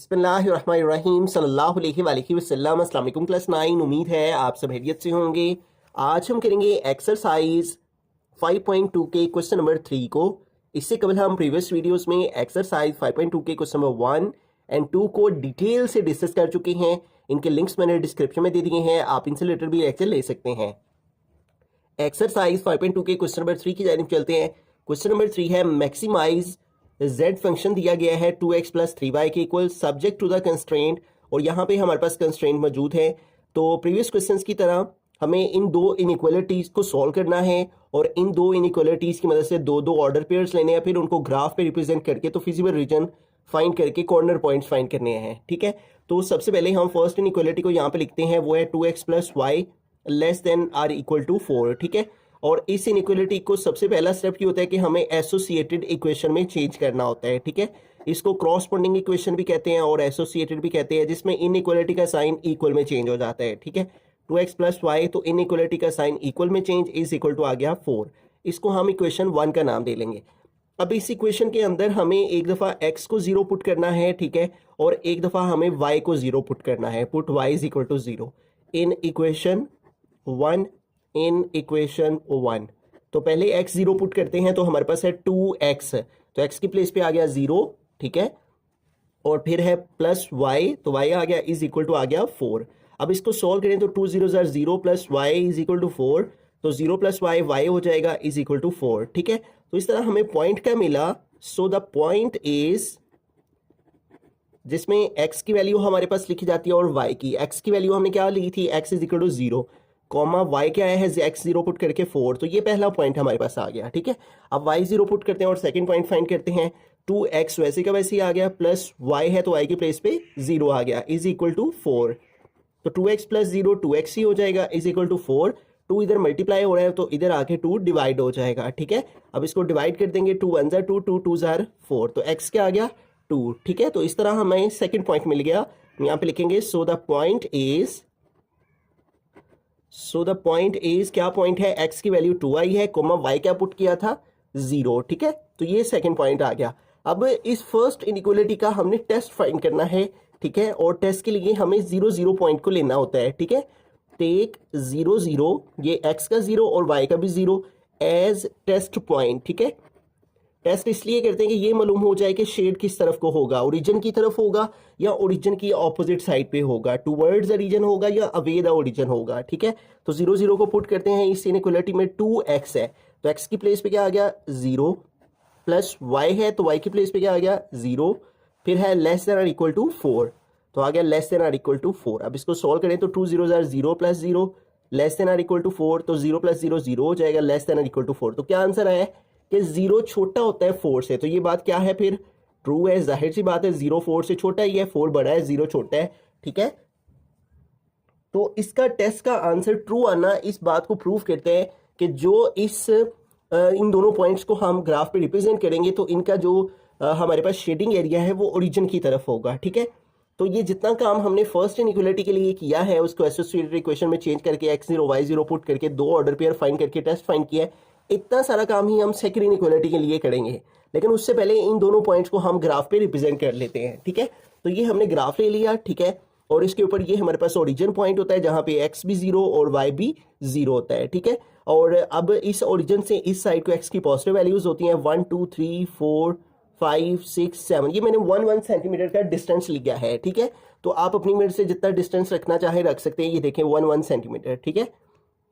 बिस्मिल्लाहिर्रहमानिर्रहीम सल्लल्लाहु अलैहि वसल्लम। अस्सलाम वालेकुम क्लास 9। उम्मीद है आप सब खैरियत से होंगे। आज हम करेंगे एक्सरसाइज 5.2 के क्वेश्चन नंबर 3 को। इससे कबल हम प्रीवियस वीडियोस में एक्सरसाइज 5.2 के क्वेश्चन नंबर 1 एंड 2 को डिटेल से डिस्कस कर चुके हैं। इनके लिंक्स मैंने डिस्क्रिप्शन में दे दिए हैं, आप इनसे रिलेटेड भी लेक्चर ले सकते हैं। एक्सरसाइज 5.2 के क्वेश्चन नंबर 3 की जानिब चलते हैं। क्वेश्चन नंबर 3 है मैक्सिमाइज z फंक्शन दिया गया है 2x प्लस 3y के equal subject to the constraint, और यहाँ पे हमारे पास कंस्ट्रेंट मौजूद है। तो प्रीवियस क्वेश्चंस की तरह हमें इन दो इनइक्वालिटीज को सॉल्व करना है और इन दो इनइक्वालिटीज की मदद से दो दो ऑर्डर पेयर्स लेने हैं, फिर उनको ग्राफ पे रिप्रेजेंट करके तो फिजिबल रीजन फाइंड करके कॉर्नर पॉइंट्स फाइंड करने हैं। ठीक है, तो सबसे पहले हम फर्स्ट इनइक्वालिटी को यहाँ पे लिखते हैं, वो है 2x plus Y less than or equal to 4। ठीक है, और इस इनइक्वालिटी को सबसे पहला स्टेप ये होता है कि हमें एसोसिएटेड इक्वेशन में चेंज करना होता है। ठीक है, इसको क्रॉसपोंडिंग इक्वेशन भी कहते हैं और एसोसिएटेड भी कहते हैं, जिसमें इनइक्वालिटी का साइन इक्वल में चेंज हो जाता है। ठीक है, 2x प्लस वाई, तो इनइक्वालिटी का साइन इक्वल में चेंज इज इक्वल टू आ गया 4। इसको हम इक्वेशन 1 का नाम दे लेंगे। अब इस इक्वेशन के अंदर हमें एक दफ़ा x को 0 पुट करना है, ठीक है, और एक दफ़ा हमें y को 0 पुट करना है। Put y is equal to 0 in equation 1 in equation 1। तो पहले x 0 पुट करते हैं, तो हमारे पास है 2x, तो x की प्लेस पे आ गया 0। ठीक है, और फिर है प्लस y, तो y आ गया इज इक्वल टू आ गया 4। अब इसको सॉल्व करें तो 2 0 0 plus y is equal to 4, तो 0 प्लस y y हो जाएगा इज इक्वल टू 4। ठीक है, तो इस तरह हमें पॉइंट क्या मिला। सो द पॉइंट इज, जिसमें x की वैल्यू हमारे पास लिखी जाती है और y की। x की वैल्यू हमने क्या ली थी, x is equal to 0, comma y क्या है, x 0 पुट करके 4, तो ये पहला पॉइंट हमारे पास आ गया। ठीक है, अब y 0 पुट करते हैं और सेकंड पॉइंट फाइंड करते हैं। 2x वैसे का वैसे ही आ गया, प्लस y है तो y की प्लेस पे 0 आ गया इज इक्वल टू 4। तो 2x प्लस 0 2x ही हो जाएगा इज इक्वल टू 4। 2 इधर मल्टीप्लाई हो रहा है तो इधर आके 2 डिवाइड हो जाएगा। ठीक है, अब इसको डिवाइड कर देंगे, 2 1 जार 2, 2 2 जार 4, तो x क्या आ गया 2। ठीक है, तो इस तरह हमें सेकंड पॉइंट मिल गया। यहाँ पे लिखेंगे सो द पॉइंट इज क्या पॉइंट है, x की वैल्यू 2i है, कोमा y क्या पुट किया था 0। ठीक है, तो ये सेकंड पॉइंट आ गया। अब इस फर्स्ट इनइक्वालिटी का हमने टेस्ट फाइंड करना है। ठीक है, और टेस्ट के लिए हमें 0 0 पॉइंट को लेना होता है। ठीक है, टेक 0 0, ये x का 0 और y का भी 0 एज टेस्ट पॉइंट। ठीक है, टेस्ट इसलिए करते हैं कि ये मालूम हो जाए कि शेड किस तरफ को होगा, ओरिजिन की तरफ होगा या ओरिजिन की ऑपोजिट साइड पे होगा, टुवर्ड्स द ओरिजिन होगा या अवे द ओरिजिन होगा। ठीक है, तो 0 0 को पुट करते हैं। इस इनइक्वालिटी में 2x है, तो x की प्लेस पे क्या आ गया 0, प्लस y है तो y की प्लेस पे क्या आ गया 0, फिर है लेस देन और इक्वल टू 4, तो आ गया लेस देन और इक्वल टू 4। अब इसको सॉल्व करें तो 2 0 जार 0 प्लस 0 लेस देन और इक्वल टू 4, तो 0 प्लस 0 0 हो जाएगा, लेस देन और इक्वल टू 4। तो क्या आंसर आया कि 0 छोटा होता है 4 से, तो ये बात क्या है फिर ट्रू है। जाहिर सी बात है 0 4 से छोटा ही है, 4 बड़ा है 0 छोटा है। ठीक है, तो इसका टेस्ट का आंसर ट्रू आना इस बात को प्रूव करते हैं कि जो इन दोनों पॉइंट्स को हम ग्राफ पे रिप्रेजेंट करेंगे तो इनका जो हमारे पास शेडिंग एरिया है वो ओरिजिन की तरफ होगा। ठीक है, तो ये जितना काम हमने फर्स्ट इनइक्वालिटी के लिए किया है, उसको एसोसिएटेड इक्वेशन में चेंज करके x 0 y 0 पुट करके दो ऑर्डर पेयर फाइंड करके टेस्ट फाइंड किया है, इतना सारा काम ही हम सेकंड इनइक्वालिटी के लिए करेंगे। लेकिन उससे पहले इन दोनों पॉइंट्स को हम ग्राफ पे रिप्रेजेंट कर लेते हैं। ठीक है, तो ये हमने ग्राफ ले लिया। ठीक है, और इसके ऊपर ये हमारे पास ओरिजिन पॉइंट होता है जहां पे x भी 0 और y भी 0 होता है। ठीक है, और अब इस ओरिजिन से इस साइड को x की पॉजिटिव वैल्यूज होती हैं 1 2 3 4 5 6 7, ये मैंने 1 1 सेंटीमीटर का डिस्टेंस लिया है। ठीक है, तो आप अपनी मिनट से जितना डिस्टेंस रखना चाहे रख सकते हैं। ये देखें 1 1 सेंटीमीटर। ठीक है,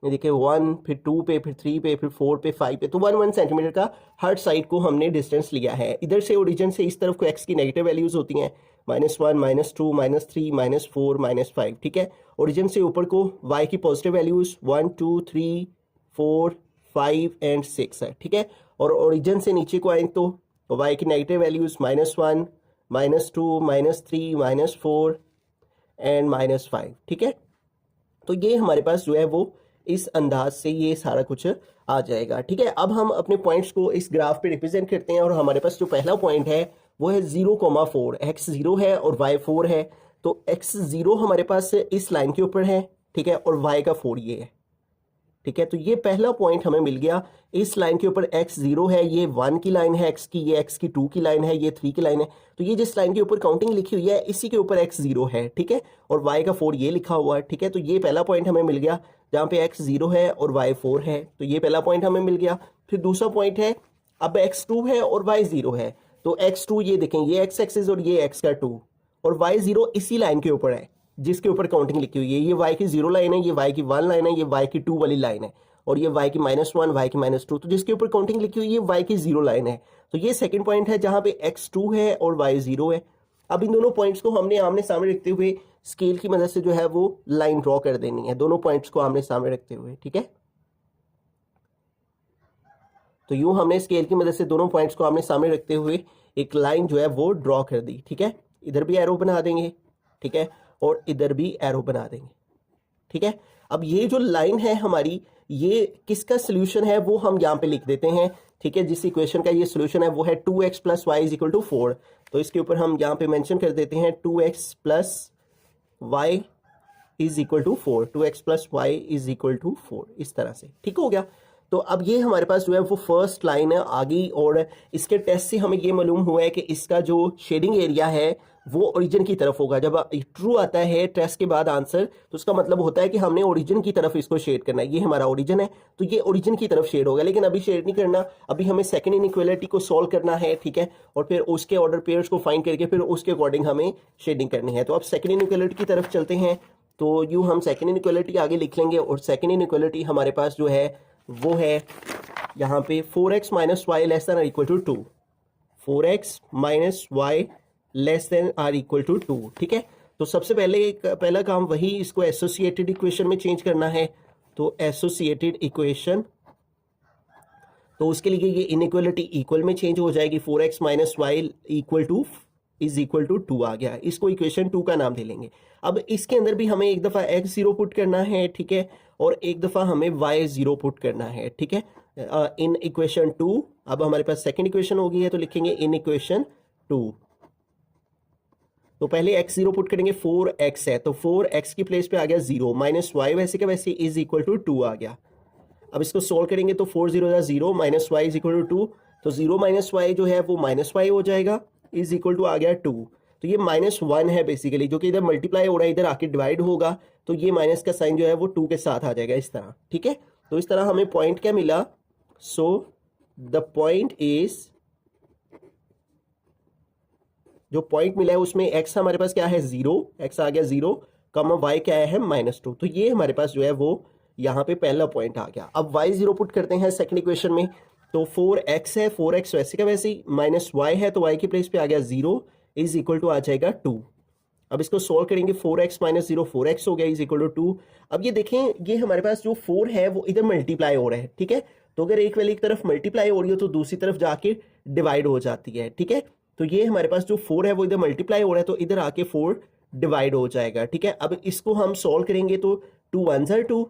ये देखिए 1, फिर 2 पे, फिर 3 पे, फिर 4 पे, 5 पे, तो 1 1 सेंटीमीटर का हर साइड को हमने डिस्टेंस लिया है। इधर से ओरिजिन से इस तरफ को x की नेगेटिव वैल्यूज होती हैं -1 -2 -3 -4 -5। ठीक है, ओरिजिन से ऊपर को y की पॉजिटिव वैल्यूज 1 2 3 4 5 एंड 6 है। ठीक है, और ओरिजिन से नीचे को आए तो y की नेगेटिव वैल्यूज -1 -2 -3 -4 एंड -5। ठीक है, तो ये हमारे पास जो है वो इस अंदाज से ये सारा कुछ आ जाएगा। ठीक है, अब हम अपने पॉइंट्स को इस ग्राफ पे रिप्रेजेंट करते हैं और हमारे पास जो पहला पॉइंट है वो है 0,4, x 0 है और y 4 है, तो x 0 हमारे पास इस लाइन के ऊपर है। ठीक है, और y का 4 ये है। ठीक है। तो ये पहला पॉइंट हमें मिल गया। इस लाइन के ऊपर x 0 है, ये 1 की लाइन है x की, ये x की 2 की लाइन है, ये 3 की लाइन है। तो ये जिस लाइन के ऊपर काउंटिंग लिखी हुई है इसी के ऊपर x 0 है, ठीक है, और y का 4 ये लिखा हुआ है, ठीक है। तो ये पहला पॉइंट हमें मिल गया जहाँ पे x 0 है और y 4 है, तो ये पहला पॉइंट हमें मिल गया। फिर दूसरा पॉइंट है, अब x 2 है और y 0 है, तो x 2 ये देखें, ये x एक्सिस और ये x का 2, और y 0 इसी लाइन के ऊपर है जिसके ऊपर काउंटिंग लिखी हुई है। ये y की 0 लाइन है, ये y की 1 लाइन है, ये y की 2 वाली लाइन है, और ये y की -1, y की -2, तो जिसके ऊपर काउंटिंग लिखी हुई है y की 0 लाइन है। तो ये सेकंड पॉइंट है जहां पे x 2 है और y 0 है। अब इन दोनों पॉइंट्स को हमने आमने सामने रखते हुए स्केल की मदद से जो है वो लाइन ड्रॉ कर देनी है, दोनों पॉइंट्स को आमने सामने रखते हुए, ठीक है। तो यूं हमने स्केल की मदद से दोनों पॉइंट्स को आमने सामने रखते हुए एक लाइन जो है वो ड्रॉ कर दी, ठीक है। इधर भी एरो बना देंगे, ठीक है, और इधर भी एरो बना देंगे, ठीक है। अब ये जो लाइन है हमारी, ये किसका सोल्यूशन है वो हम यहाँ पे लिख देते हैं, ठीक है। जिस इक्वेशन का ये सोल्यूशन है वो है 2x + y = 4। तो इसके ऊपर हम यहाँ पे मेंशन कर देते हैं 2x + y = 4, 2x + y = 4, इस तरह से, ठीक हो गया। तो अब ये हमारे पास जो है वो फर्स्ट लाइन है आ गई, और इसके टेस्ट से हमें ये मालूम हुआ है कि इसका जो शेडिंग एरिया है वो ओरिजिन की तरफ होगा। जब ट्रू आता है टेस्ट के बाद आंसर, तो उसका मतलब होता है कि हमने ओरिजिन की तरफ इसको शेड करना है। ये हमारा ओरिजिन है, तो ये ओरिजिन की तरफ शेड होगा, लेकिन अभी शेड नहीं करना, अभी हमें सेकंड इनइक्वालिटी को सॉल्व करना है, ठीक है, और फिर उसके ऑर्डर पेयर्स को फाइंड करके फिर उसके अकॉर्डिंग हमें शेडिंग करनी है। तो अब सेकंड इनइक्वालिटी की तरफ चलते हैं। तो यूँ हम सेकंड इनइक्वालिटी आगे लिख लेंगे, और सेकंड इनइक्वालिटी हमारे पास जो है वो है यहाँ पे 4x - y ≤ 2, 4x - y ≤ 2, ठीक है। तो सबसे पहला काम वही, इसको एसोसिएटेड इक्वेशन में चेंज करना है। तो एसोसिएटेड इक्वेशन, तो उसके लिए ये इनइक्वालिटी इक्वल में चेंज हो जाएगी, 4x - y = 2 आ गया, इसको इक्वेशन 2 का नाम दे लेंगे। अब इसके अंदर भी हमें एक दफ़ा x 0 पुट करना है, ठीक है, और एक दफ़ा हमें y 0 पुट करना है, ठीक है, इन इक्वेशन 2। अब हमारे पास सेकंड इक्वेशन हो गई है, तो लिखेंगे इन इक्वेशन 2। तो पहले x 0 पुट करेंगे, 4x है, तो 4x की प्लेस पे आ गया 0, -y वैसे का वैसे = 2 आ गया। अब इसको सोल्व करेंगे तो 4 0 0, -y = 2, तो 0 - y जो है वो -y हो जाएगा, = आ गया 2। तो ये -1 है बेसिकली, जो कि इधर मल्टीप्लाई हो रहा है, इधर आके डिवाइड होगा, तो ये माइनस का साइन जो है वो 2 के साथ आ जाएगा, इस तरह, ठीक है। तो इस तरह हमें पॉइंट क्या मिला, सो द पॉइंट इज, जो पॉइंट मिला है उसमें x हमारे पास क्या है 0, x आ गया 0, y क्या है -2। तो ये हमारे पास जो है वो यहाँ पे पहला पॉइंट आ गया। अब y 0 पुट करते हैं सेकंड इक्वेशन में, तो 4x है, 4x वैसे का वैसे ही, -y है, तो y की प्लेस पे आ गया 0, = आ जाएगा 2। अब इसको सोल्व करेंगे, 4x - 0 4x हो गया, = 2। अब ये देखें, ये हमारे पास जो 4 है वो इधर मल्टीप्लाई हो रहा है, ठीक है। तो अगर एक वैल्यू की तरफ मल्टीप्लाई हो रही हो तो दूसरी तरफ जाके डिवाइड हो जाती है, ठीक है। तो ये हमारे पास जो 4 है वो इधर मल्टीप्लाई हो रहा है, तो इधर आके 4 डिवाइड हो जाएगा, ठीक है। अब इसको हम सॉल्व करेंगे तो 2 1s are 2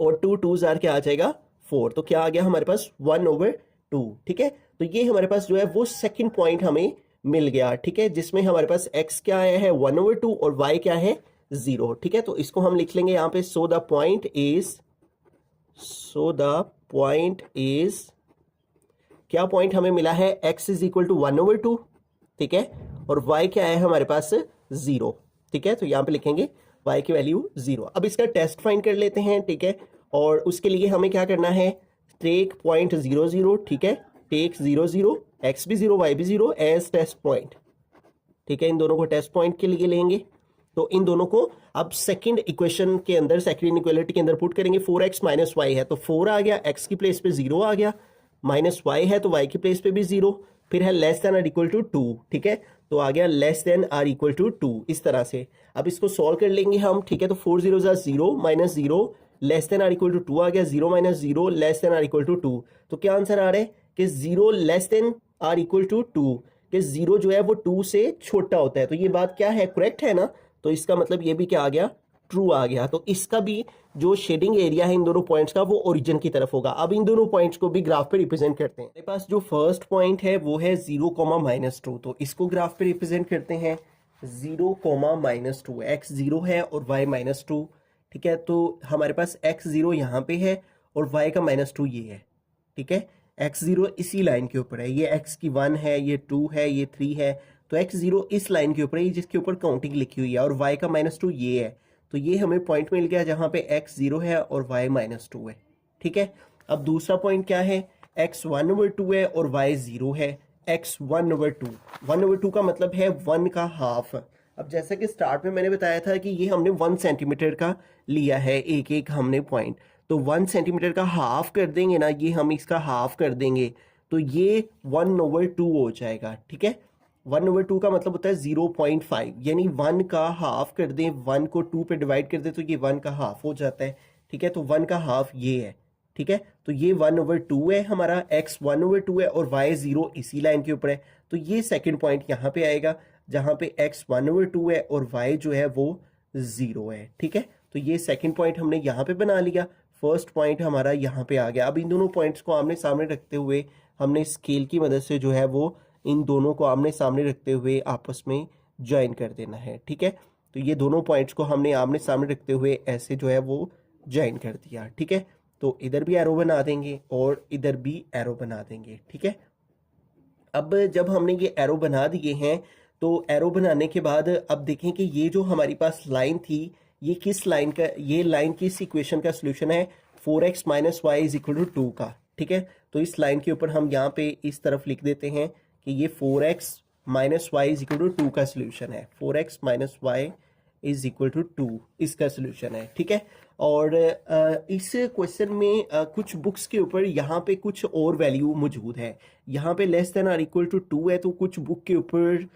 और 2 2s are क्या आ जाएगा 4, तो क्या आ गया हमारे पास 1/2, ठीक है। तो ये हमारे पास जो है वो सेकंड पॉइंट हमें मिल गया, ठीक है, जिसमें हमारे पास x क्या आया है 1/2 और y क्या है 0, ठीक है। तो इसको हम लिख लेंगे यहाँ पे, सो द पॉइंट इज क्या पॉइंट हमें मिला है, x = 1/2, ठीक है, और y क्या है हमारे पास 0, ठीक है। तो यहाँ पे लिखेंगे y की वैल्यू 0। अब इसका टेस्ट फाइंड कर लेते हैं, ठीक है, और उसके लिए हमें क्या करना है, टेक पॉइंट 0 0, ठीक है, टेक 0 0, x भी 0 y भी 0 एज टेस्ट पॉइंट, ठीक है। इन दोनों को टेस्ट पॉइंट के लिए लेंगे, तो इन दोनों को अब सेकंड इक्वेशन के अंदर, सेकंड इनइक्वालिटी के अंदर पुट करेंगे। 4x - y है तो 4 आ गया, x की प्लेस पे 0 आ गया, -y है तो y की प्लेस पे भी 0, फिर है <= 2, ठीक है, तो आ गया <= 2, इस तरह से। अब इसको सॉल्व कर लेंगे हम, ठीक है, तो 4 0 0, -0 <= 2 आ गया, 0 - 0 <= 2। तो क्या आंसर आ रहा है कि 0 <= 2, कि 0 जो है वो 2 से छोटा होता है। तो ये बात क्या है, करेक्ट है ना। तो इसका मतलब ये भी क्या आ गया, ट्रू आ गया। तो इसका भी जो शेडिंग एरिया है इन दोनों पॉइंट्स का वो ओरिजिन की तरफ होगा। अब इन दोनों पॉइंट्स को भी ग्राफ पे रिप्रेजेंट करते हैं। मेरे पास जो फर्स्ट पॉइंट है वो है 0, -2, तो इसको ग्राफ पे रिप्रेजेंट करते हैं 0, -2, x 0 है और y -2, ठीक है, तो हमारे पास x0 यहाँ पे है और y का -2 ये है। ठीक है, x0 इसी लाइन के ऊपर है, ये x की 1 है, ये 2 है, ये 3 है, तो x0 इस लाइन के ऊपर है जिसके ऊपर काउंटिंग लिखी हुई है, और y का -2 ये है। तो ये हमें पॉइंट मिल गया जहाँ पे x0 है और y -2 है। ठीक है, अब दूसरा पॉइंट क्या है, x1/2 है और y 0 है। x1/2, 1/2 का मतलब है 1 का हाफ। अब जैसा कि स्टार्ट में मैंने बताया था कि ये हमने 1 सेंटीमीटर का लिया है, एक एक हमने पॉइंट, तो 1 सेंटीमीटर का हाफ कर देंगे ना, ये हम इसका हाफ कर देंगे तो ये 1/2 हो जाएगा। ठीक है, 1/2 का मतलब होता है 0.5, यानी 1 का हाफ कर दें, 1 को 2 पे डिवाइड कर दें तो ये 1 का हाफ हो जाता है। ठीक है, तो 1 का हाफ ये है। ठीक है, तो ये 1/2 है हमारा, x 1/2 है और y 0 इसी लाइन के ऊपर है, तो ये सेकंड पॉइंट यहाँ पे आएगा जहाँ पे x 1/2 है और y जो है वो 0 है। ठीक है, तो ये सेकंड पॉइंट हमने यहाँ पे बना लिया, फर्स्ट पॉइंट हमारा यहाँ पे आ गया। अब इन दोनों पॉइंट्स को आमने सामने रखते हुए हमने स्केल की मदद से जो है वो इन दोनों को आमने सामने रखते हुए आपस में ज्वाइन कर देना है। ठीक है, तो ये दोनों पॉइंट्स को हमने आमने सामने रखते हुए ऐसे जो है वो ज्वाइन कर दिया। ठीक है, तो इधर भी एरो बना देंगे और इधर भी एरो बना देंगे। ठीक है, अब जब हमने ये एरो बना दिए हैं तो एरो बनाने के बाद अब देखें कि ये जो हमारी पास लाइन थी, ये किस लाइन का, ये लाइन किस इक्वेशन का सोल्यूशन है, 4x - y = 2 का। ठीक है, तो इस लाइन के ऊपर हम यहाँ पे इस तरफ लिख देते हैं कि ये 4x - y = 2 का सोल्यूशन है, 4x - y = 2 इसका सोल्यूशन है। ठीक है, और इस क्वेश्चन में कुछ बुक्स के ऊपर यहाँ पे कुछ और वैल्यू मौजूद है, यहाँ पे <= 2 है, तो कुछ बुक के ऊपर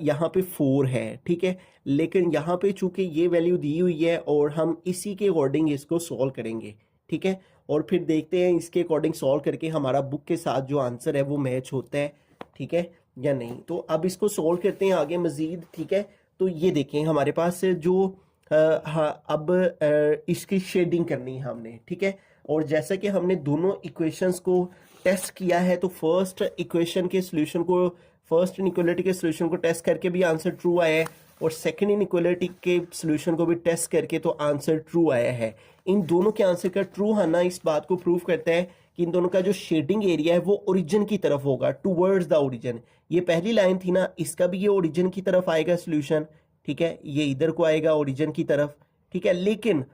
यहाँ पे 4 है। ठीक है, लेकिन यहाँ पे चूंकि ये वैल्यू दी हुई है और हम इसी के अकॉर्डिंग इसको सॉल्व करेंगे। ठीक है, और फिर देखते हैं इसके अकॉर्डिंग सॉल्व करके हमारा बुक के साथ जो आंसर है वो मैच होता है, ठीक है या नहीं। तो अब इसको सॉल्व करते हैं आगे मजीद। ठीक है, तो ये देखें हमारे पास जो हाँ, अब इसकी शेडिंग करनी है हमने। ठीक है, और जैसा कि हमने दोनों इक्वेशंस को टेस्ट किया है, तो फर्स्ट इक्वेशन के सॉल्यूशन को, फर्स्ट इनइक्वालिटी के सॉल्यूशन को टेस्ट करके भी आंसर ट्रू आया है, और सेकंड इनइक्वालिटी के सॉल्यूशन को भी टेस्ट करके तो आंसर ट्रू आया है। इन दोनों के आंसर का ट्रू आना इस बात को प्रूव करता है कि इन दोनों का जो शेडिंग एरिया है वो ओरिजिन की तरफ होगा, टूवर्ड्स द ओरिजिन। ये पहली लाइन थी ना, इसका भी ये ओरिजिन की तरफ आएगा सॉल्यूशन। ठीक है, ये इधर को आएगा ओरिजिन की तरफ। ठीक है, लेकिन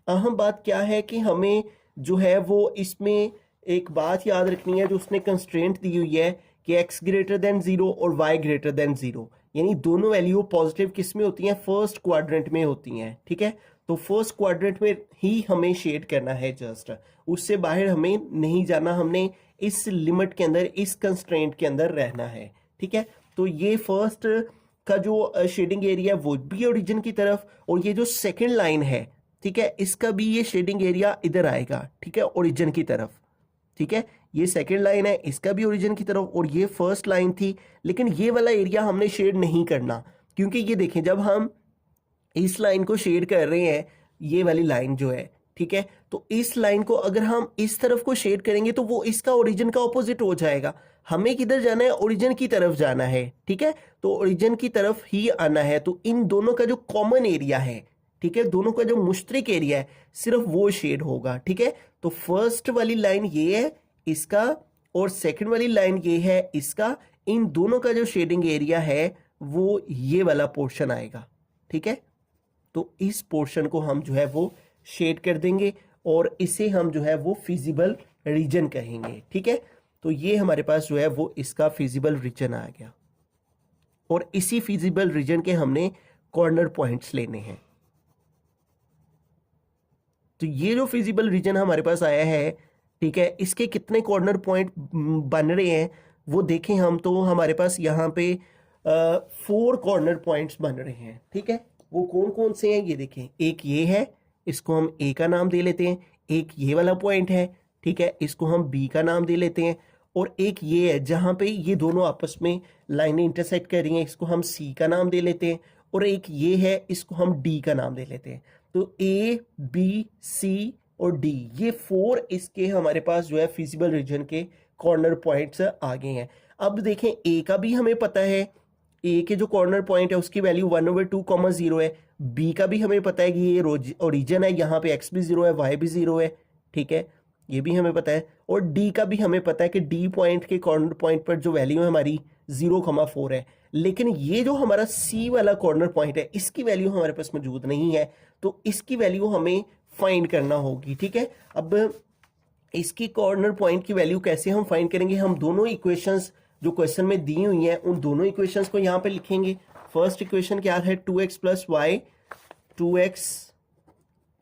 अहम बात क्या है कि हमें जो है वो इसमें एक बात याद रखनी है, जो उसने कंस्ट्रेंट दी हुई है कि x > 0 और y > 0, यानी दोनों वैल्यू पॉजिटिव किस में होती हैं, फर्स्ट क्वाड्रेंट में होती हैं। ठीक है, तो फर्स्ट क्वाड्रेंट में ही हमें शेड करना है, जस्ट उससे बाहर हमें नहीं जाना, हमने इस लिमिट के अंदर, इस कंस्ट्रेंट के अंदर रहना है। ठीक है, तो ये फर्स्ट का जो शेडिंग एरिया वो भी ओरिजिन की तरफ, और ये जो सेकंड लाइन है, ठीक है, इसका भी ये शेडिंग एरिया इधर आएगा। ठीक है, ओरिजिन की तरफ। ठीक है, ये सेकंड लाइन है, इसका भी ओरिजिन की तरफ, और ये फर्स्ट लाइन थी, लेकिन ये वाला एरिया हमने शेड नहीं करना, क्योंकि ये देखें जब हम इस लाइन को शेड कर रहे हैं, ये वाली लाइन जो है, ठीक है, तो इस लाइन को अगर हम इस तरफ को शेड करेंगे तो वो इसका ओरिजिन का ऑपोजिट हो जाएगा। हमें किधर जाना है, ओरिजिन की तरफ जाना है। ठीक है, तो ओरिजिन की तरफ ही आना है, तो इन दोनों का जो कॉमन एरिया है, ठीक है, दोनों का जो मुश्तरक एरिया है, सिर्फ वो शेड होगा। ठीक है, तो फर्स्ट वाली लाइन ये है इसका, और सेकंड वाली लाइन ये है इसका, इन दोनों का जो शेडिंग एरिया है वो ये वाला पोर्शन आएगा। ठीक है, तो इस पोर्शन को हम जो है वो शेड कर देंगे, और इसे हम जो है वो फिजिबल रीजन कहेंगे। ठीक है, तो ये हमारे पास जो है वो इसका फिजिबल रीजन आ गया, और इसी फिजिबल रीजन के हमने कॉर्नर पॉइंट्स लेने हैं। तो ये जो फिजिबल रीजन हमारे पास आया है, ठीक है, इसके कितने कॉर्नर पॉइंट बन रहे हैं वो देखें हम, तो हमारे पास यहाँ पे 4 कॉर्नर पॉइंट्स बन रहे हैं। ठीक है, वो कौन कौन से हैं ये देखें, एक ये है, इसको हम ए का नाम दे लेते हैं, एक ये वाला पॉइंट है, ठीक है, इसको हम बी का नाम दे लेते हैं, और एक ये है जहाँ पे ये दोनों आपस में लाइनें इंटरसेक्ट कर रही हैं, इसको हम सी का नाम दे लेते हैं, और एक ये है, इसको हम डी का नाम दे लेते हैं। तो ए, बी, सी और डी, ये 4 इसके हमारे पास जो है फिजिबल रीजन के कॉर्नर पॉइंट्स आ गए हैं। अब देखें ए का भी हमें पता है, ए के जो कॉर्नर पॉइंट है उसकी वैल्यू 1/2, 0 है। बी का भी हमें पता है कि ये ओरिजिन है, यहाँ पे एक्स भी 0 है, वाई भी 0 है, ठीक है, ये भी हमें पता है। और डी का भी हमें पता है कि डी पॉइंट के कॉर्नर पॉइंट पर जो वैल्यू है हमारी 0,4 है। लेकिन ये जो हमारा सी वाला कॉर्नर पॉइंट है इसकी वैल्यू हमारे पास मौजूद नहीं है, तो इसकी वैल्यू हमें फाइंड करना होगी, ठीक है। अब इसकी कॉर्नर पॉइंट की वैल्यू कैसे हम फाइंड करेंगे, हम दोनों इक्वेशंस जो क्वेश्चन में दी हुई हैं उन दोनों इक्वेशंस को यहाँ पे लिखेंगे। फर्स्ट इक्वेशन क्या है, 2x plus y, 2x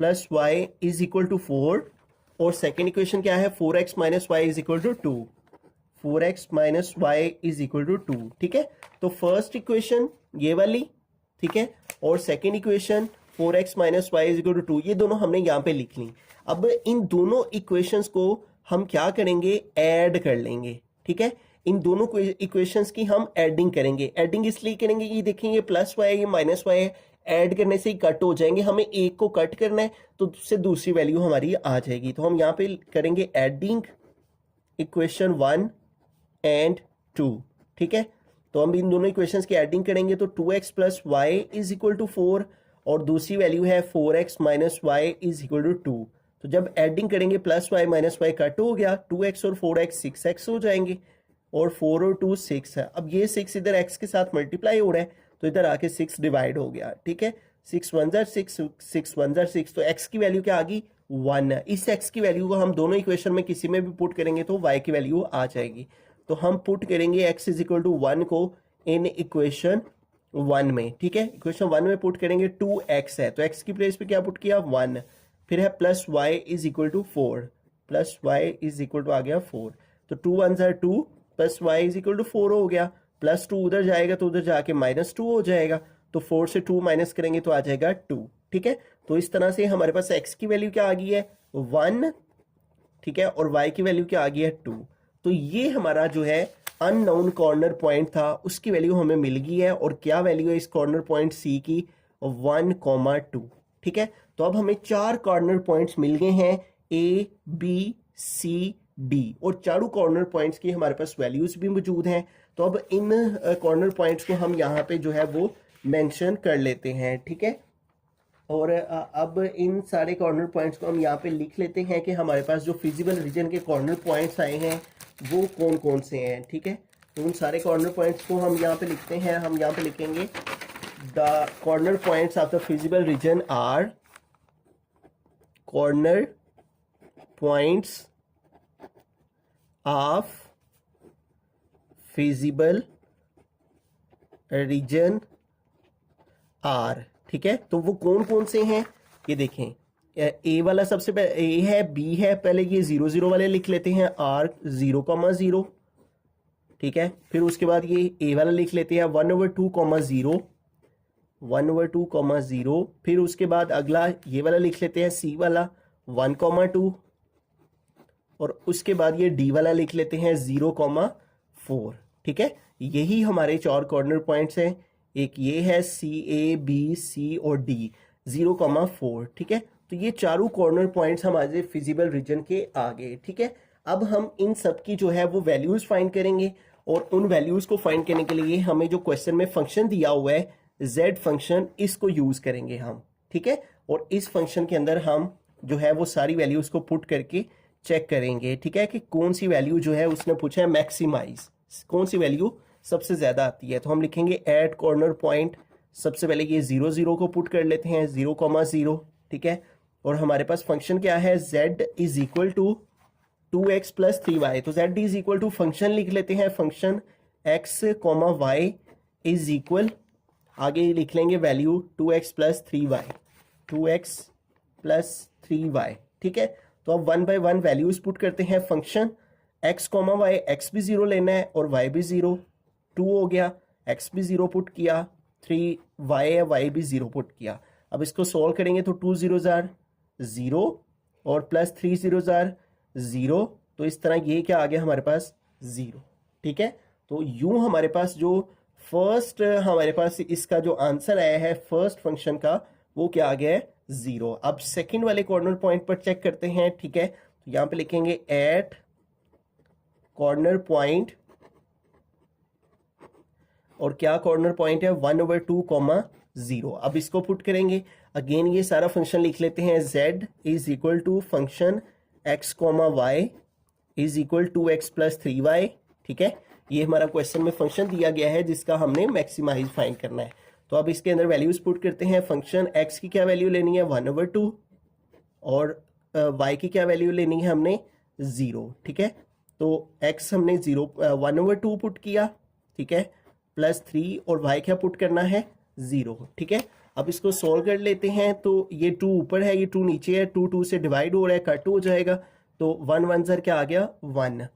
plus Y is equal to 4, और सेकेंड इक्वेशन क्या है, 4x minus y is equal to 2, 4x minus y is equal to 2, ठीक है। तो फर्स्ट इक्वेशन ये वाली, ठीक है, और second equation 4x minus y is equal to 2, ये दोनों हमने यहाँ पे लिख ली। अब इन दोनों इक्वेशंस को हम क्या करेंगे, ऐड कर लेंगे, ठीक है। इन दोनों इक्वेशंस की हम एडिंग करेंगे। एडिंग इसलिए करेंगे कि देखेंगे प्लस वाई है माइनस वाई है, ऐड करने से ही कट हो जाएंगे, हमें एक को कट करना है तो उससे दूसरी वैल्यू हमारी आ जाएगी। तो हम यहाँ पे करेंगे एडिंग इक्वेशन 1 एंड 2, ठीक है। तो हम इन दोनों इक्वेशंस की एडिंग करेंगे तो 2x plus Y is equal to 4 और दूसरी वैल्यू है 4x minus y is equal to 2। तो जब एडिंग करेंगे plus y minus y cut हो गया, 2x और 4x 6x हो जाएंगे, और 4 और 2 6 है। अब ये 6 इधर x के साथ मल्टीप्लाई हो रहा है तो इधर आके 6 डिवाइड हो गया, ठीक है। 6 1 जार 6, 6 1 जार 6, तो x की वैल्यू क्या आ गई, 1 है। इस x की वैल्यू को हम दोनों इक्वेशन में किसी में भी पुट करेंगे तो y की वैल्यू आ जाएगी। तो हम पुट करेंगे x इज इक्वल टू 1 को इन इक्वेशन 1 में, ठीक है। इक्वेशन 1 में पुट करेंगे 2x है तो x की प्लेस पे क्या पुट किया, 1, फिर है plus Y is equal to 4, plus Y is equal to आ गया 4, तो 2 1 जार 2 plus Y is equal to 4 हो गया, प्लस 2 उधर जाएगा तो उधर जाके -2 हो जाएगा, तो 4 से 2 माइनस करेंगे तो आ जाएगा 2, ठीक है। तो इस तरह से हमारे पास x की वैल्यू क्या आ गई है, 1, ठीक है, और y की वैल्यू क्या आ गई है, 2। तो ये हमारा जो है अननोन कॉर्नर पॉइंट था, उसकी वैल्यू हमें मिल गई है। और क्या वैल्यू है इस कॉर्नर पॉइंट C की, 1,2, ठीक है। तो अब हमें 4 कॉर्नर पॉइंट्स मिल गए हैं, A B C D, और चारों कॉर्नर पॉइंट्स की हमारे पास वैल्यूज भी मौजूद हैं। तो अब इन कॉर्नर पॉइंट्स को हम यहाँ पे जो है वो मेंशन कर लेते हैं, ठीक है। और अब इन सारे कॉर्नर पॉइंट्स को हम यहाँ पे लिख लेते हैं कि हमारे पास जो फिजिबल रीजन के कॉर्नर पॉइंट्स आए हैं वो कौन कौन से हैं, ठीक है। तो उन सारे कॉर्नर पॉइंट्स को हम यहाँ पे लिखते हैं। हम यहाँ पे लिखेंगे the corner points of the feasible region are corner points of feasible region are, ठीक है। तो वो कौन कौन से हैं ये देखें, ए वाला सबसे पहले ए है, बी है, पहले ये 0 0 वाले लिख लेते हैं, आर 0,0, ठीक है। फिर उसके बाद ये ए वाला लिख लेते हैं 1/2,0, 1/2,0। फिर उसके बाद अगला ये वाला लिख लेते हैं सी वाला 1,2, और उसके बाद ये डी वाला लिख लेते हैं 0,4, ठीक है। यही हमारे 4 कॉर्नर पॉइंट्स हैं, एक ये है CABC और D 0,4, ठीक है। तो ये चारों कॉर्नर पॉइंट्स हमारे फिजिबल रीजन के आगे, ठीक है। अब हम इन सब की जो है वो वैल्यूज फाइंड करेंगे, और उन वैल्यूज को फाइंड करने के लिए हमें जो क्वेश्चन में फंक्शन दिया हुआ है Z फंक्शन, इसको यूज करेंगे हम, ठीक है। और इस फंक्शन के अंदर हम जो है वो सारी वैल्यूज को पुट करके चेक करेंगे, ठीक है, कि कौन सी वैल्यू जो है उसने पूछा है मैक्सिमाइज, कौन सी वैल्यू सबसे ज्यादा आती है। तो हम लिखेंगे एट कॉर्नर पॉइंट, सबसे पहले ये 0 0 को पुट कर लेते हैं, 0,0, ठीक है। और हमारे पास फंक्शन क्या है, z is equal to 2x plus 3y, तो z is equal to function लिख लेते हैं, function x, y is equal, आगे लिख लेंगे value 2x plus 3y, 2x plus 3y, ठीक है। तो अब 1 बाय 1 वैल्यूज पुट करते हैं, फंक्शन x, y, x भी 0 लेना है और y भी 0, 2 हो गया, x भी 0 पुट किया, 3y है, y भी 0 पुट किया। अब इसको सॉल्व करेंगे तो 2 0 जार 0 और प्लस 3 0 जार 0, तो इस तरह ये क्या आ गया हमारे पास 0, ठीक है। तो यूं हमारे पास जो फर्स्ट हमारे पास इसका जो आंसर आया है फर्स्ट फंक्शन का, वो क्या आ गया है 0। अब सेकंड वाले कॉर्नर पॉइंट पर चेक करते हैं, ठीक है। तो यहां पे लिखेंगे एट कॉर्नर पॉइंट और क्या कॉर्नर पॉइंट है 1/2, 0। अब इसको पुट करेंगे, अगेन ये सारा फंक्शन लिख लेते हैं। z is equal to function x, y is equal to x plus 3y, ठीक है। ये हमारा क्वेश्चन में फंक्शन दिया गया है जिसका हमने मैक्सिमाइज फाइंड करना है। तो अब इसके अंदर वैल्यूज पुट करते हैं। फंक्शन x की क्या वैल्यू लेनी है 1/2 और y की क्या वैल्यू लेनी है हमने 0, ठीक है। तो x हमने 1/2 पुट किया, ठीक है, प्लस 3 और y क्या पुट करना है 0, ठीक है। अब इसको सोल्व कर लेते हैं। तो ये 2 ऊपर है, ये 2 नीचे है, 2 2 से डिवाइड हो रहा है, कट हो जाएगा। तो 1 1 ज़र क्या आ गया 1,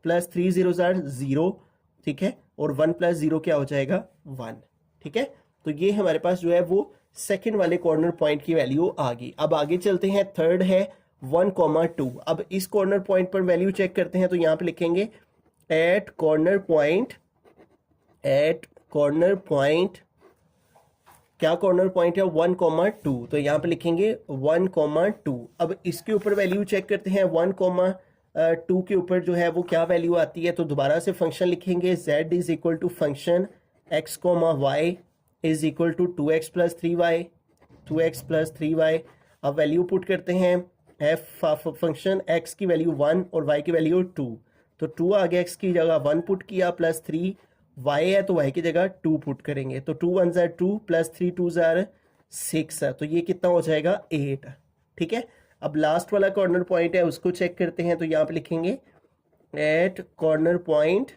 प्लस 3 0 ज़र 0, ठीक है, और 1 प्लस 0 क्या हो जाएगा 1, ठीक है। तो ये हमारे पास जो है वो सेकंड वाले कॉर्नर पॉइंट की वैल्यू आ गई। अब आगे चलते हैं, थर्ड है 1,2। अब इस कॉर्नर पॉइंट पर वैल्यू चेक करते हैं। तो यहाँ पे लिखेंगे एट कॉर्नर पॉइंट, क्या कॉर्नर पॉइंट है 1,2, तो यहाँ पे लिखेंगे 1,2। अब इसके ऊपर वैल्यू चेक करते हैं। 1,2 के ऊपर जो है वो क्या वैल्यू आती है। तो दोबारा से फंक्शन लिखेंगे, z is equal to function x, y is equal to 2x plus 3y। अब वैल्यू पुट करते हैं। फंक्शन x की वैल्यू 1 और y की वैल्यू 2, तो 2 आ गया, x की जगह 1 पुट किया, प्लस 3 y है तो y की जगह 2 पुट करेंगे। तो 2 1 ज़र 2 प्लस 3 2 ज़र 6, तो ये कितना हो जाएगा 8, ठीक है। अब लास्ट वाला कॉर्नर पॉइंट है उसको चेक करते हैं। तो यहाँ पे लिखेंगे एट कॉर्नर पॉइंट,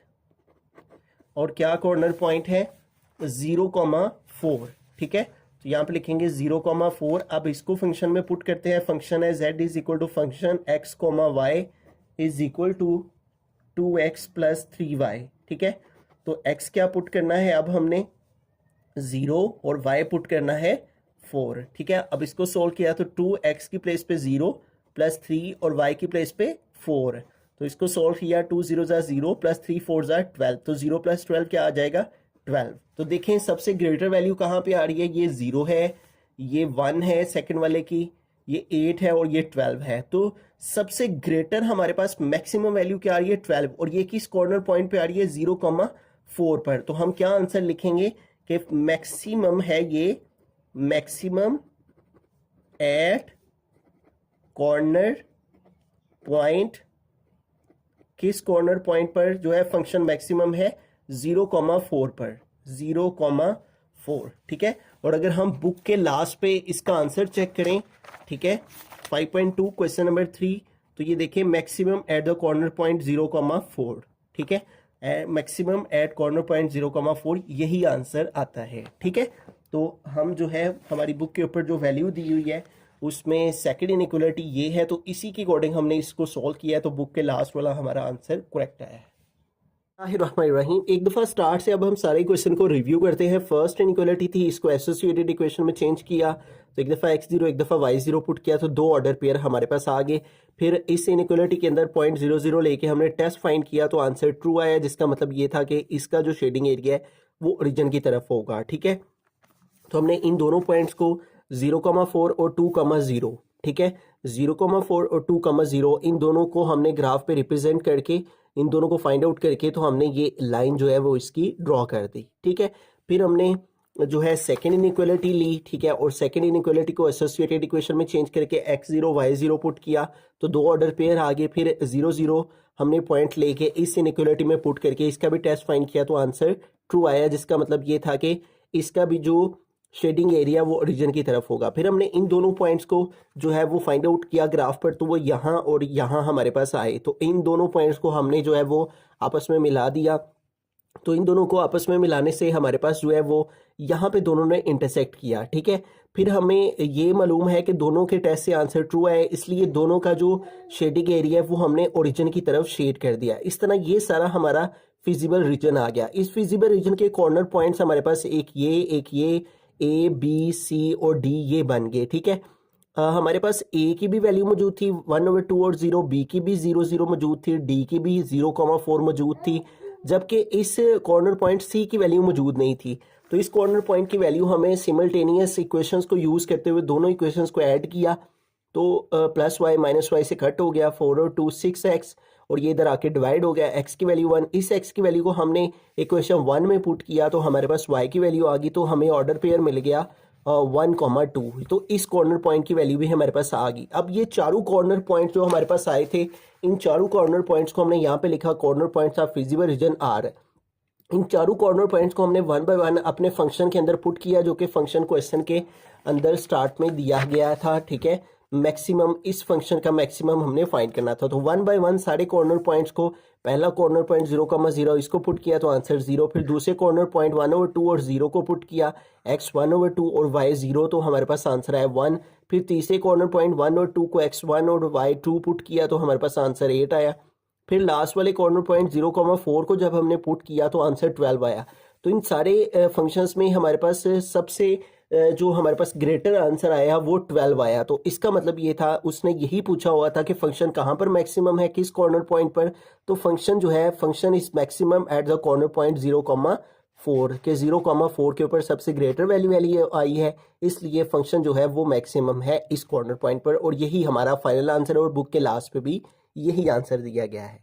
और क्या कॉर्नर पॉइंट है 0,4, ठीक है। तो यहाँ पे लिखेंगे 0,4। अब इसको फंक्शन में पुट करते हैं। फंक्शन है z is equal to function x, y is equal to 2x plus 3y, ठीक है। तो x क्या पुट करना है अब हमने 0 और y पुट करना है 4, ठीक है। अब इसको सोल्व किया तो 2x की प्लेस पे 0 प्लस 3 और y की प्लेस पे 4, तो इसको सोल्व किया। 2 0 ज़ा 0 प्लस 3 4 ज़ा 12, तो 0 प्लस 12 क्या आ जाएगा 12। तो देखें सबसे ग्रेटर वैल्यू कहाँ पे आ रही है, ये 0 है, ये 1 है सेकंड वाले की, ये 8 है और ये 12 है। तो सबसे ग्रेटर हमारे पास मैक्सिमम वैल्यू क्या आ रही है 12, और ये किस कॉर्नर पॉइंट पे आ रही है 0,4 पर। तो हम क्या आंसर लिखेंगे कि मैक्सिमम है ये, मैक्सिमम एट कॉर्नर पॉइंट, किस कॉर्नर पॉइंट पर जो है फंक्शन मैक्सिमम है 0,4 पर, 0,4, ठीक है। और अगर हम बुक के लास्ट पे इसका आंसर चेक करें, ठीक है, 5.2 क्वेश्चन नंबर 3, तो ये देखिए maximum at the corner point 0,4, ठीक है, मैक्सिमम एट कॉर्नर पॉइंट 0,4, यही आंसर आता है, ठीक है। तो हम जो है हमारी बुक के ऊपर जो वैल्यू दी हुई है उसमें सेकंड इनइक्वालिटी ये है, तो इसी के अकॉर्डिंग हमने इसको सॉल्व किया है। तो बुक के लास्ट वाला हमारा आंसर करेक्ट आया है। रहीम, एक दफ़ा स्टार्ट से अब हम सारे क्वेश्चन को रिव्यू करते हैं। फर्स्ट इनइक्वालिटी थी, इसको एसोसिएटेड इक्वेशन में चेंज किया, तो एक दफ़ा x0 एक दफ़ा y0 पुट किया, तो 2 ऑर्डर पेयर हमारे पास आ गए। फिर इस इनइक्वालिटी के अंदर 0.00 लेके हमने टेस्ट फाइंड किया, तो आंसर ट्रू आया, जिसका मतलब ये था कि इसका जो शेडिंग एरिया है वो ओरिजिन की तरफ होगा, ठीक है। तो हमने इन दोनों पॉइंट्स को 0,4 और 2,0, ठीक है, 0,4 और 2,0 इन दोनों को हमने ग्राफ पे रिप्रेजेंट करके, इन दोनों को फाइंड आउट करके, तो हमने ये लाइन जो है वो इसकी ड्रॉ कर दी, ठीक है। फिर हमने जो है सेकेंड इनइक्वालिटी ली, ठीक है, और सेकेंड इनइक्वालिटी को एसोसिएटेड इक्वेशन में चेंज करके x0 y0 पुट किया, तो 2 ऑर्डर पेयर आ गए। फिर 0 0 हमने पॉइंट लेके इस इनइक्वालिटी में पुट करके इसका भी टेस्ट फाइंड किया, तो आंसर ट्रू आया, जिसका मतलब ये था कि इसका भी जो शेडिंग एरिया वो ओरिजिन की तरफ होगा। फिर हमने इन दोनों पॉइंट्स को जो है वो फाइंड आउट किया ग्राफ पर, तो वो यहाँ और यहाँ हमारे पास आए, तो इन दोनों पॉइंट्स को हमने जो है वो आपस में मिला दिया। तो इन दोनों को आपस में मिलाने से हमारे पास जो है वो यहाँ पे दोनों ने इंटरसेक्ट किया, ठीक है। फिर हमें ये मालूम है कि दोनों के टेस्ट से आंसर ट्रू है, इसलिए दोनों का जो शेडिंग एरिया है वो हमने ओरिजिन की तरफ शेड कर दिया। इस तरह ये सारा हमारा फिजिबल रीजन आ गया। इस फिजिबल रीजन के कॉर्नर पॉइंट्स हमारे पास एक ये A B C और D ये बन गए, ठीक है। हमारे पास A की भी वैल्यू मौजूद थी 1/2 और 0, B की भी 0 0 मौजूद थी, D की भी 0,4 मौजूद थी, जबकि इस कॉर्नर पॉइंट C की वैल्यू मौजूद नहीं थी। तो इस कॉर्नर पॉइंट की वैल्यू हमें सिमल्टेनियस इक्वेशंस को यूज़ करते हुए दोनों इक्वेशंस को ऐड किया, तो प्लस y माइनस y से कट हो गया, 4 और 2 6x, और ये इधर आके डिवाइड हो गया, x की वैल्यू 1। इस x की वैल्यू को हमने इक्वेशन 1 में पुट किया तो हमारे पास y की वैल्यू आ गई, तो हमें ऑर्डर पेयर मिल गया 1,2। तो इस कॉर्नर पॉइंट की वैल्यू भी हमारे पास आ गई। अब ये चारों कॉर्नर पॉइंट जो हमारे पास आए थे, इन चारों कॉर्नर पॉइंट्स को हमने यहाँ पे लिखा corner points of feasible reason R। इन चारों कॉर्नर पॉइंट्स को हमने 1 बाय 1 अपने फंक्शन के अंदर पुट किया, जो कि फंक्शन क्वेश्चन के अंदर स्टार्ट में दिया गया था, ठीक है। मैक्सिमम, इस फंक्शन का मैक्सिमम हमने फाइंड करना था। तो 1 बाय 1 सारे कॉर्नर पॉइंट्स को, पहला कॉर्नर पॉइंट 0,0 इसको पुट किया तो आंसर 0। फिर दूसरे कॉर्नर पॉइंट 1/2 और 0 को पुट किया, x 1/2 और y 0, तो हमारे पास आंसर आया 1। फिर तीसरे कॉर्नर पॉइंट 1 और 2 को x 1 और y 2 पुट किया तो हमारे पास आंसर 8 आया। फिर लास्ट वाले कॉर्नर पॉइंट 0,4 को जब हमने पुट किया तो आंसर 12 आया। तो इन सारे फंक्शंस में हमारे पास सबसे जो हमारे पास ग्रेटर आंसर आया वो 12 आया। तो इसका मतलब ये था, उसने यही पूछा हुआ था कि फंक्शन कहाँ पर मैक्सिमम है, किस कॉर्नर पॉइंट पर। तो फंक्शन जो है, function is maximum at the corner point 0,4 के 0,4 के ऊपर सबसे ग्रेटर वैल्यू आई है, इसलिए फंक्शन जो है वो मैक्सिमम है इस कॉर्नर पॉइंट पर। और यही हमारा फाइनल आंसर है और बुक के लास्ट पे भी यही आंसर दिया गया है।